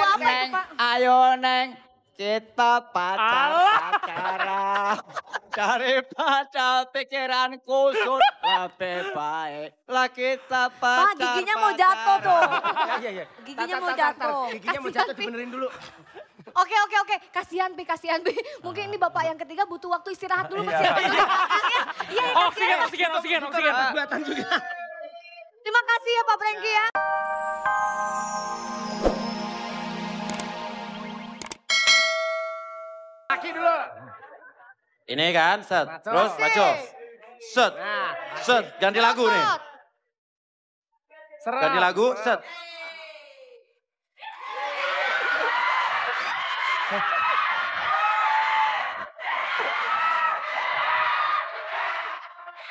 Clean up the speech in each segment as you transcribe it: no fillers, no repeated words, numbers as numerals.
apa itu, Pak? Ayo neng, kita pacaran. Daripada pikiran kusut lebih baik. Lah kita Pak, giginya mau jatuh tuh. Iya. Giginya mau jatuh. Giginya mau jatuh dibenerin dulu. Oke. Kasihan Pi. Mungkin ini Bapak yang ketiga butuh waktu istirahat dulu. Iya, Oksigen. Buatan juga. Terima kasih ya Pak Franky ya. Kaki dulu. Ini kan, set. Maco. Terus maju. Set. Nah, Set. Ganti lagu nih. serem. Ganti lagu, set.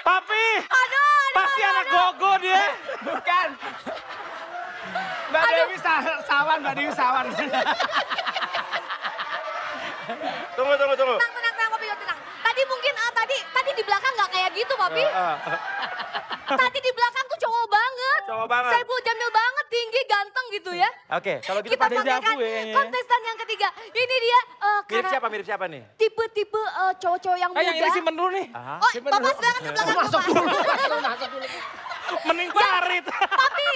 Papi! Pasti anak gogo dia. Bukan. Mbak Dewi sawan. Tunggu. Tenang Papi, tenang. Tadi mungkin tadi di belakang nggak kayak gitu Papi. Tadi di belakang tuh cowok banget. Cowok banget. Saiful Jamil banget, tinggi, ganteng gitu ya. Oke, kalau gitu Kita Pak Deja pakaikan aku ya kayaknya. kontestan yang ketiga. Ini dia Mirip siapa nih? tipe-tipe cowok-cowok yang muda. Yang ini simpen dulu nih. Oh, Bapak silakan ke belakang. Masuk Bapak. dulu. Mending parit. Papi,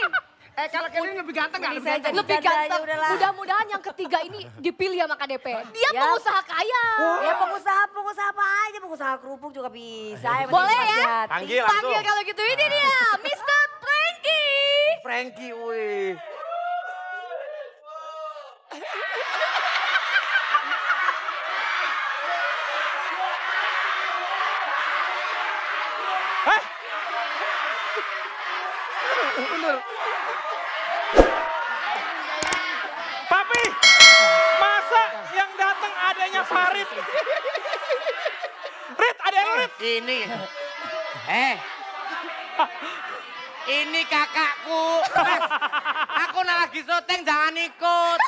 Kalau Kevin lebih ganteng nggak? Bisa aja lebih dicanda aja ganteng. udahlah. Mudah-mudahan yang ketiga ini dipilih sama KDP. Dia Ya. pengusaha kaya. Ya pengusaha apa aja, pengusaha kerupuk juga bisa. Yang penting Boleh pasti ya? hati. Panggil langsung. Panggil kalau gitu, ini dia, Mr. Franky. Franky, wih. Papi! Masa yang datang adanya Farid? Rit, ada yang Rit. Ini. Ini kakakku. Mas, aku nak lagi syuting jangan ikut.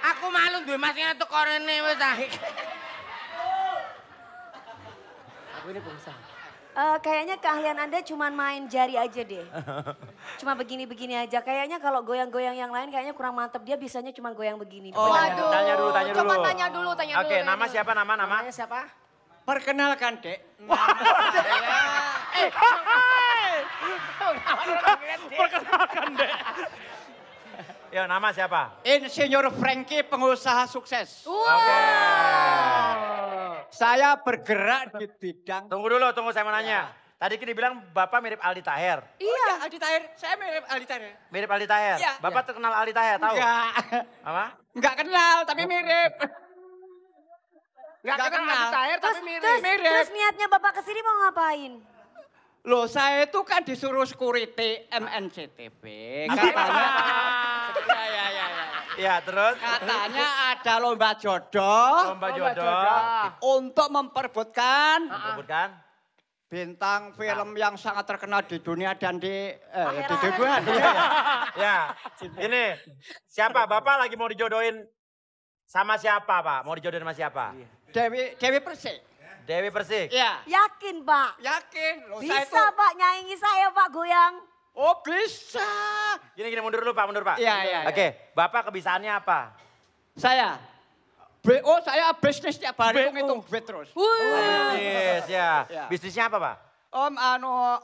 Aku malu duwe mas ngetuk korene wis ah. Aku ini pengusaha. Kayaknya keahlian Anda cuma main jari aja deh. Cuma begini-begini aja. Kayaknya kalau goyang-goyang yang lain kayaknya kurang mantep. Dia bisanya cuma goyang begini. Waduh. Tanya dulu. Coba tanya dulu. Oke, nama siapa? Nama? Namanya siapa? Perkenalkan dek. Perkenalkan deh. Ya, nama siapa? Insinyur Franky, pengusaha sukses. Wow. Saya bergerak di bidang. Tunggu saya mau nanya. Tadi kita bilang Bapak mirip Aldi Taher. Iya, Aldi Taher. Saya mirip Aldi Taher. Mirip Aldi Taher? Iya. Bapak terkenal Aldi Taher, tahu? Enggak. Apa? Enggak kenal, tapi mirip. Nggak kenal Aldi Taher tapi mirip. Terus niatnya Bapak kesini mau ngapain? Loh, saya itu kan disuruh security MNCTV. Katanya. Iya, terus? Katanya ada lomba jodoh. Lomba jodoh. Untuk memperebutkan Sebutkan. bintang film yang sangat terkenal di dunia dan di dunia. Ya, ini siapa? Bapak lagi mau dijodohin sama siapa, Pak? Mau dijodohin sama siapa? Dewi Persik. Dewi Persik. Iya. Yakin Pak? Yakin. Loh, Bisa saya itu, Pak nyaingi saya Pak goyang. oh bisa. Gini, mundur dulu Pak, mundur Pak. Iya. Oke, Bapak kebiasaannya apa? Saya. Saya bisnis tiap hari ngitung duit terus. Bisnis, ya. Ya. Bisnisnya apa, Pak?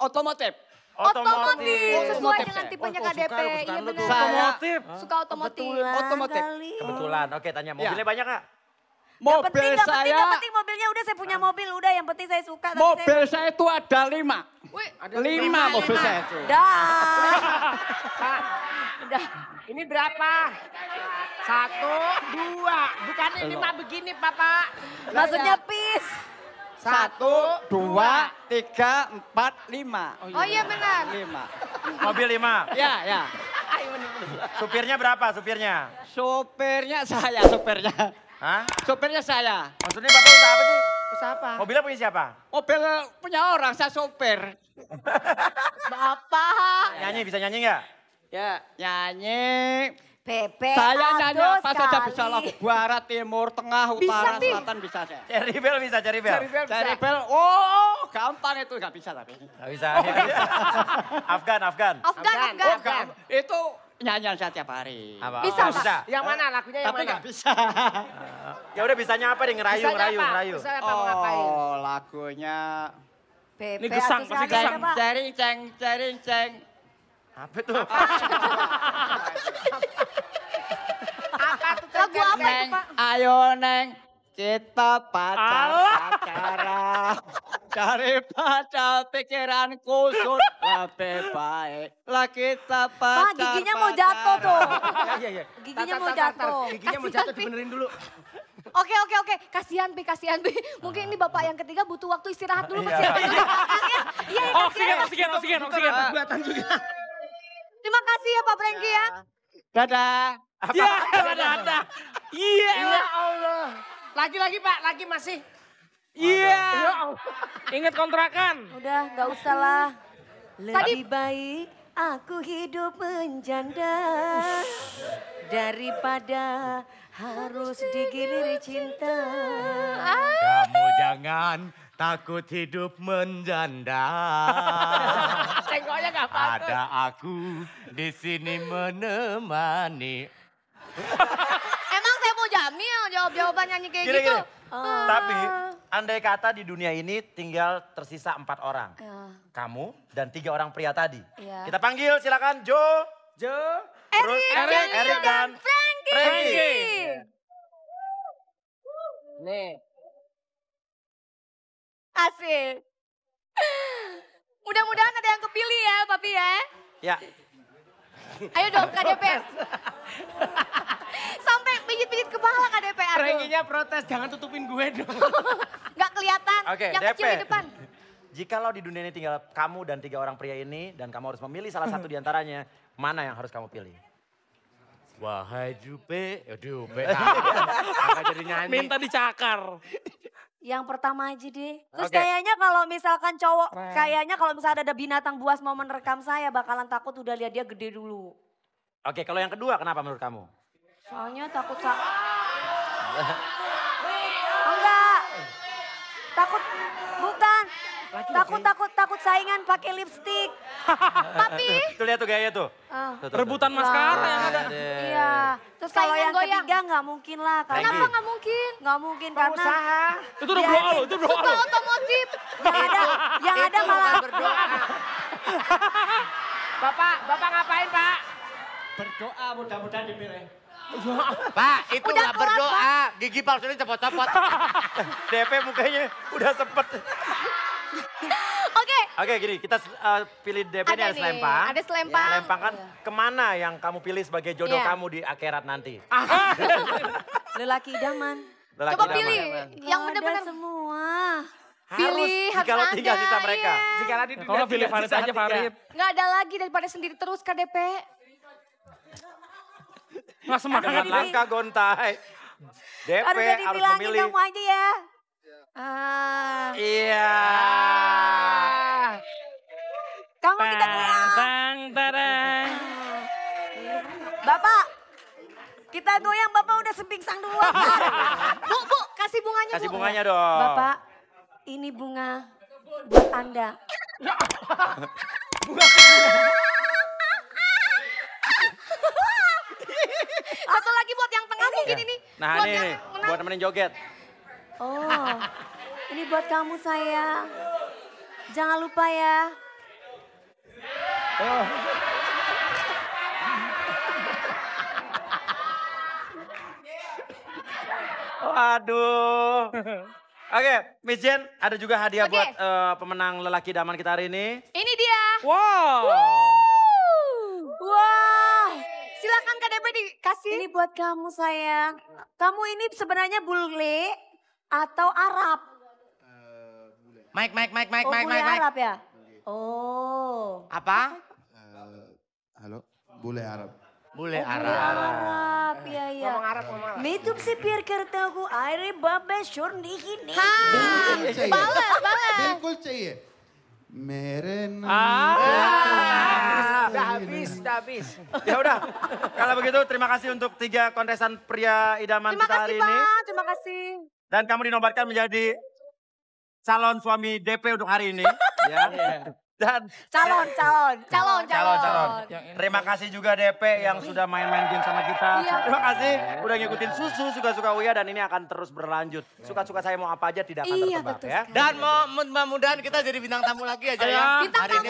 Otomotif. Otomotif. Sesuai Otomotif dengan saya. tipenya Oh, KDP. suka, Iya kesukaan lu benar. tuh. Otomotif. Suka otomotif. Otomotif. Kali. Kebetulan. Oke, tanya mobilnya banyak nggak? Yang Mobil penting, saya, yang penting mobilnya udah saya punya mobil udah yang penting saya suka. tapi mobil saya itu ada 5. Wih, 5 mobil saya itu. Dah. Udah. Ini berapa? 1, 2. Bukannya 5 begini, Bapak. Maksudnya peace. 1, 2, 3, 4, 5. oh iya benar. 5. Mobil 5. Ya. Supirnya berapa supirnya? Supirnya saya, supirnya. Hah? Supirnya saya. Maksudnya Bapak usaha apa sih? Usaha apa? Mobilnya punya siapa? Mobil punya orang, saya sopir. Bapak. Nyanyi, bisa nyanyi nggak? Ya, nyanyi. Pepe. Saya nyanyi aduh apa saja sekali. bisa lagu barat, timur, tengah, utara, Pi. selatan bisa saya. Cherry Bell bisa, Cherry Bell? Cari bel, oh gampang itu nggak bisa tapi. Nggak bisa. Afgan. Afgan. Itu nyanyian saya tiap hari. Apa? Bisa, Oh, Pak. bisa. Yang mana? Lagunya yang Tapi mana? nggak bisa. Ya udah bisanya apa nih? Ngerayu, Bisanya ngerayu, apa? ngerayu. Bisa apa mau ngapain? Oh, lagunya Pepe Ini gesang, atau pasti sekali gesang. ada, Pak. cering ceng cering ceng. Apa tuh? Lagu apa itu, Neng, Pak? ayo neng, kita pacaran. Daripada pikiran kusut, lebih baik lah kita Pak, giginya mau jatuh tuh. Iya, iya. Giginya mau Tar, tar, tar, tar. jatuh. Giginya mau Kasihan, jatuh, Pi. dibenerin dulu. Oke. Kasihan Pi. Mungkin ini bapak yang ketiga butuh waktu istirahat dulu. Iya. Iya, Oksigen. Buatan juga. Terima kasih ya Pak Franky ya. Dadah. Ya, ada. Iya, Ya Allah. Lagi-lagi Pak, lagi masih. iya. Ya Allah. Ingat kontrakan. Udah, nggak usah lah. Lebih baik aku hidup menjanda daripada harus digiliri cinta. Kamu jangan takut hidup menjanda. Cengkoknya nggak apa-apa. Ada aku di sini menemani. Emang saya mau Jamil jawab-jawaban nyanyi kayak Gini, gitu. gini. Tapi andai kata di dunia ini tinggal tersisa 4 orang. Kamu dan 3 orang pria tadi. Iya. Kita panggil silakan Jo. Terus Erik dan Franky. Nih. Asik. Mudah-mudahan ada yang kepilih ya Papi ya. Ya, Ayo dong KDP. Sampai pijit-pijit kepala KDP. Franky-nya protes, jangan tutupin gue dong. Gak kelihatan. Oke, yang kecil DP. di depan. Jikalau di dunia ini tinggal kamu dan 3 orang pria ini dan kamu harus memilih salah satu di antaranya, mana yang harus kamu pilih? Wahai Jupe, Jupe. Jadi nyanyi. Minta dicakar. Yang pertama aja deh. Terus Oke. kayaknya kalau misalkan cowok, kayaknya kalau misalnya ada binatang buas mau menerkam saya bakalan takut udah lihat dia gede dulu. Oke, kalau yang kedua kenapa menurut kamu? Soalnya takut enggak. Takut saingan pakai lipstik. Papi. Tuh lihat tuh gaya tuh. Rebutan maskara yang ada. Iya. Terus kalau Saingan yang goyang. ketiga nggak mungkin lah. Franky. Kenapa gak mungkin? Nggak mungkin karena Itu udah doa lo, itu doa Suka lo. otomotif. yang ada malah Berdoa. Bapak ngapain Pak? Berdoa mudah-mudahan dipilih. Pak, itu Udah nggak kelar, berdoa. Gigi palsunya copot-copot. DP mukanya udah sepet. Oke. Oke gini, kita pilih DP ini Ada ada nih, selempang. ada selempang. Selempang kan kemana yang kamu pilih sebagai jodoh Iya. kamu di akhirat nanti? lelaki idaman. Lelaki Coba idaman. pilih. Yang Nggak benar-benar ada semua. pilih harus kalau ada. tinggal sisa mereka. Iya. Jika di dunia Kalau pilih tidak Farid sisa aja, 3. Farid. Nggak ada lagi daripada sendiri terus KDP. Nggak semangat Dengan lah. langkah gontai. DP Harus harus dibilangin memilih. kamu aja ya. Iya. Kamu kita pulang. Tang, tarang. Bapak, kita goyang Bapak udah sepingsang duluan. Bu, kasih bunganya Kasih Bu. bunganya dong. Bapak, ini bunga buat Anda. Satu lagi buat yang tengah mungkin ini. Nah buat ini yang nih, menang. buat nemenin joget. Oh, ini buat kamu sayang. Jangan lupa ya. Waduh. Oke, Miss Jen, ada juga hadiah Oke. buat pemenang lelaki idaman kita hari ini. Ini dia. Wow. Wah, Silakan KDP dikasih. ini buat kamu sayang. Kamu ini sebenarnya bule atau Arab? Mike. Oh, bule Arab ya? Oh. Apa? Halo, bule Arab. Bule Bule Arab. Arab, iya iya. Ngomong Arab, ngomong Arab. Metup si pir करता हूँ अरे बाबा शोर नहीं नहीं Balas. बिल्कुल चाहिए मेरे Udah habis. Ya udah, kalau begitu terima kasih untuk 3 kontesan pria idaman Terima kita kasih hari ini. Pak, terima kasih. Dan kamu dinobatkan menjadi calon suami DP untuk hari ini. Ya. Dan Calon. calon. Terima kasih juga DP yang sudah main-main game sama kita. Iya. Terima kasih udah ngikutin Susu Suka-Suka Uya dan ini akan terus berlanjut. Suka-suka saya mau apa aja tidak akan Iya, tertebak betul ya. sekali. Dan mudah-mudahan kita jadi bintang tamu lagi aja ya. Bintang Hari ini